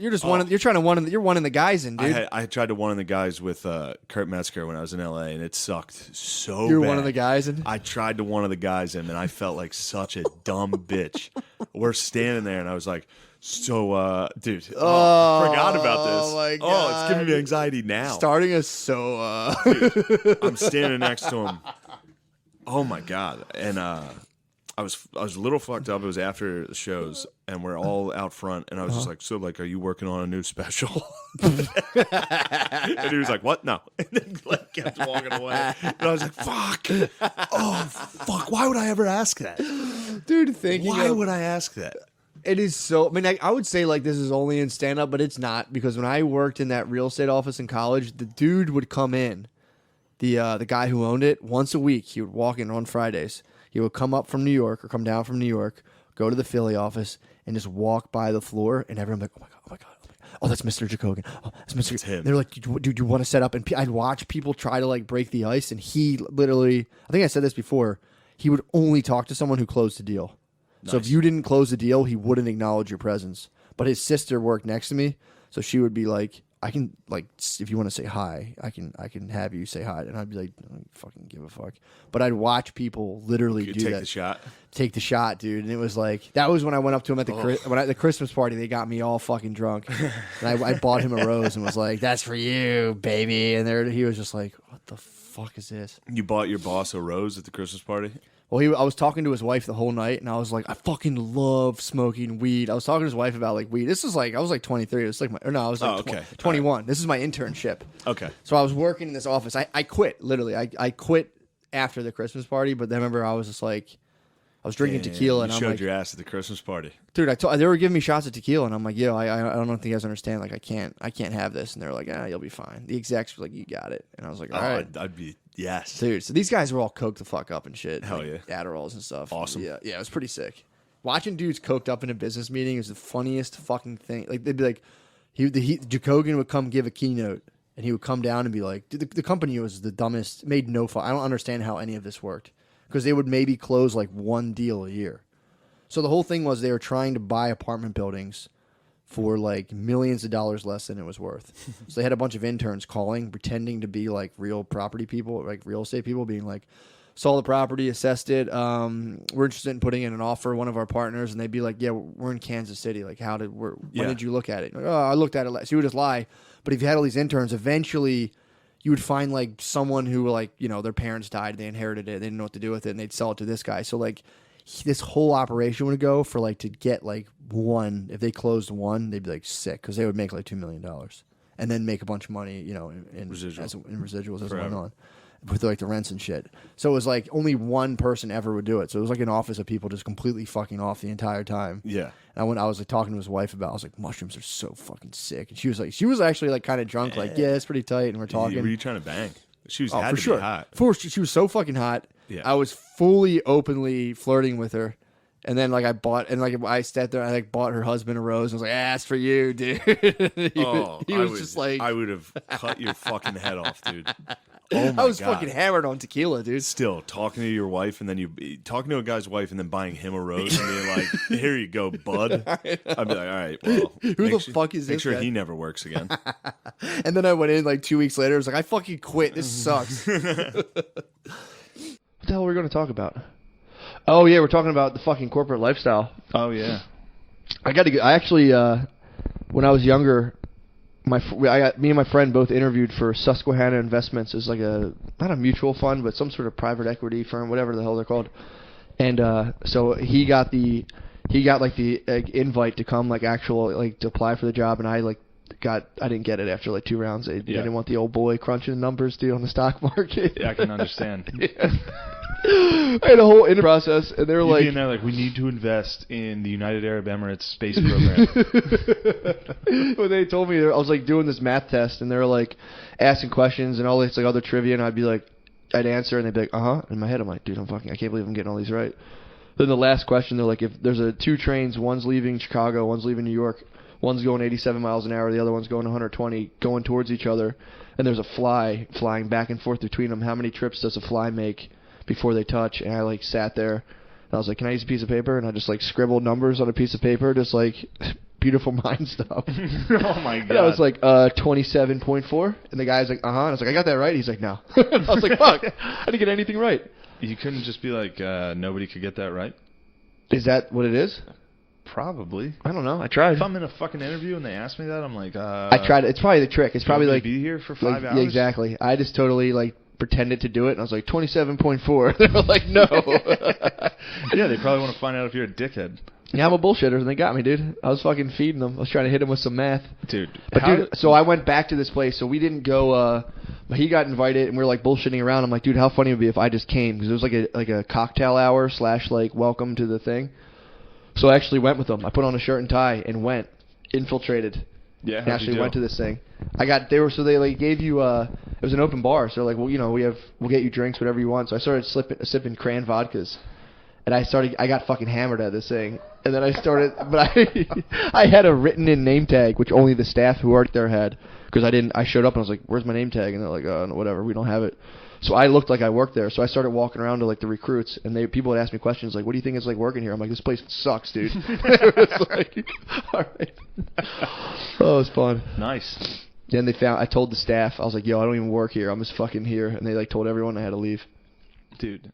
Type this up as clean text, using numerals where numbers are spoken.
You're one of the guys in, dude. I tried to one of the guys with Kurt Metzger when I was in LA, and it sucked so You're bad. one of the guys in? I tried to one of the guys in, and I felt like such a dumb bitch. We're standing there, and I was like, so, dude, I forgot about this. Oh, my God. Oh, it's giving me anxiety now. Starting us so... Dude, I'm standing next to him. Oh, my God. And I was a little fucked up. It was after the shows, and we're all out front, and I was just like, so, like, are you working on a new special? And he was like, what? No. And then like, kept walking away. And I was like, fuck. Oh, fuck. Why would I ever ask that? Dude, Why would I ask that? It is so... I mean, I would say, like, this is only in stand-up, but it's not. Because when I worked in that real estate office in college, the dude would come in, the guy who owned it, once a week. He would walk in on Fridays. He would come up from New York or come down from New York, go to the Philly office, and just walk by the floor, and everyone would be like, oh, my God. Oh, that's Mr. Jacogan. Oh, that's Mr. That's him. They're like, dude, you want to set up? And I'd watch people try to, like, break the ice, and he literally... I think I said this before. He would only talk to someone who closed the deal. Nice. So if you didn't close the deal, he wouldn't acknowledge your presence. But his sister worked next to me, so she would be like, I can, like, if you want to say hi, I can have you say hi. And I'd be like, I don't fucking give a fuck. But I'd watch people literally do that. Take the shot? Take the shot, dude. And it was like, that was when I went up to him at the Christmas party. They got me all fucking drunk. And I bought him a rose and was like, that's for you, baby. And he was just like, what the fuck is this? You bought your boss a rose at the Christmas party? Well, I was talking to his wife the whole night, and I was like, I fucking love smoking weed. I was talking to his wife about, like, weed. This is like, I was like 23. It was like I was like 21. Right. This is my internship. Okay. So I was working in this office. I quit, literally. I quit after the Christmas party, but then I remember I was just like, I was drinking tequila, and I'm like... You showed your ass at the Christmas party. Dude, they were giving me shots of tequila, and I'm like, yo, I don't think you guys understand. Like, I can't have this. And they're like, you'll be fine. The execs were like, you got it. And I was like, all right. I'd be... Yes. Dude, so these guys were all coked the fuck up and shit. Hell like yeah. Adderalls and stuff. Awesome. Yeah, it was pretty sick. Watching dudes coked up in a business meeting is the funniest fucking thing. Like, they'd be like, Jacogan would come give a keynote, and he would come down and be like, dude, the company was the dumbest, made no fun. I don't understand how any of this worked. Because they would maybe close like one deal a year. So the whole thing was they were trying to buy apartment buildings for like millions of dollars less than it was worth. So they had a bunch of interns calling, pretending to be like real property people, like real estate people, being like, saw the property, assessed it. We're interested in putting in an offer, one of our partners. And they'd be like, yeah, we're in Kansas City. Like, when did you look at it? Like, oh, I looked at it. So you would just lie. But if you had all these interns, eventually you would find like someone who, like, you know, their parents died, they inherited it, they didn't know what to do with it, and they'd sell it to this guy. So like this whole operation would go for like to get like one. If they closed one, they'd be like sick because they would make like $2 million and then make a bunch of money, you know, in residuals as it went on with like the rents and shit. So it was like only one person ever would do it. So it was like an office of people just completely fucking off the entire time. Yeah. And I was like talking to his wife about, I was like, mushrooms are so fucking sick. And she was actually like kind of drunk, like, yeah, it's pretty tight. And we're talking. Were you trying to bang? She was had to be hot. She was so fucking hot. Yeah. I was fully openly flirting with her. And then like I sat there and I like bought her husband a rose and was like, that's for you, dude. he was just like, I would have cut your fucking head off, dude. I was fucking hammered on tequila, dude. Still talking to your wife and then talking to a guy's wife and then buying him a rose and being like, here you go, bud. I'd be like, all right, well, who the fuck is this? Make sure guy? he never works again. And then I went in like 2 weeks later. I was like, I fucking quit. This sucks. What the hell are we going to talk about? Oh yeah, we're talking about the fucking corporate lifestyle. Oh yeah. I actually, when I was younger, me and my friend both interviewed for Susquehanna Investments. It's like not a mutual fund, but some sort of private equity firm, whatever the hell they're called. And so he got the invite to come, like to apply for the job, and I didn't get it after like 2 rounds. I didn't want the old boy crunching numbers, dude, on the stock market. Yeah, I can understand. Yeah. I had a whole interview process, and they were like, being there, like, we need to invest in the United Arab Emirates space program. When they told me, I was like doing this math test, and they were like asking questions and all this like other trivia, and I'd answer, and they'd be like, In my head, I'm like, dude, I can't believe I'm getting all these right. Then the last question, they're like, if there's 2 trains, one's leaving Chicago, one's leaving New York, one's going 87 miles an hour, the other one's going 120, going towards each other, and there's a fly flying back and forth between them. How many trips does a fly make before they touch? And I like sat there and I was like, can I use a piece of paper? And I just like scribbled numbers on a piece of paper, just like Beautiful Mind stuff. Oh my god. And I was like, 27.4, and the guy's like, and I was like, I got that right. He's like, no. I was like, fuck, I didn't get anything right. You couldn't just be like, nobody could get that right? Is that what it is? Probably. I don't know. I tried. If I'm in a fucking interview and they ask me that, I'm like, I tried. It's probably the trick. It's probably like be here for 5 hours. Yeah, exactly. I just totally like pretended to do it, and I was like 27.4. They were like, no. Yeah, they probably want to find out if you're a dickhead. Yeah, I'm a bullshitter, and they got me, dude. I was fucking feeding them. I was trying to hit them with some math. Dude. But dude, so I went back to this place. So we didn't go. He got invited, and we were like bullshitting around. I'm like, dude, how funny it would be if I just came, because it was like a cocktail hour / like welcome to the thing. So I actually went with them. I put on a shirt and tie and went, infiltrated. Yeah, And actually went to this thing. They like gave you it was an open bar, so like, well, you know, we'll get you drinks, whatever you want. So I started sipping cran vodkas, and I got fucking hammered at this thing, and then I started, but I had a written in name tag, which only the staff who worked there had, because I showed up and I was like, where's my name tag? And they're like, oh, no, whatever, we don't have it. So I looked like I worked there. So I started walking around to like the recruits, and people would ask me questions like, "What do you think it's like working here?" I'm like, "This place sucks, dude." It's like, all right. Oh, it was fun. Nice. Then I told the staff, I was like, "Yo, I don't even work here. I'm just fucking here." And they like told everyone I had to leave. Dude,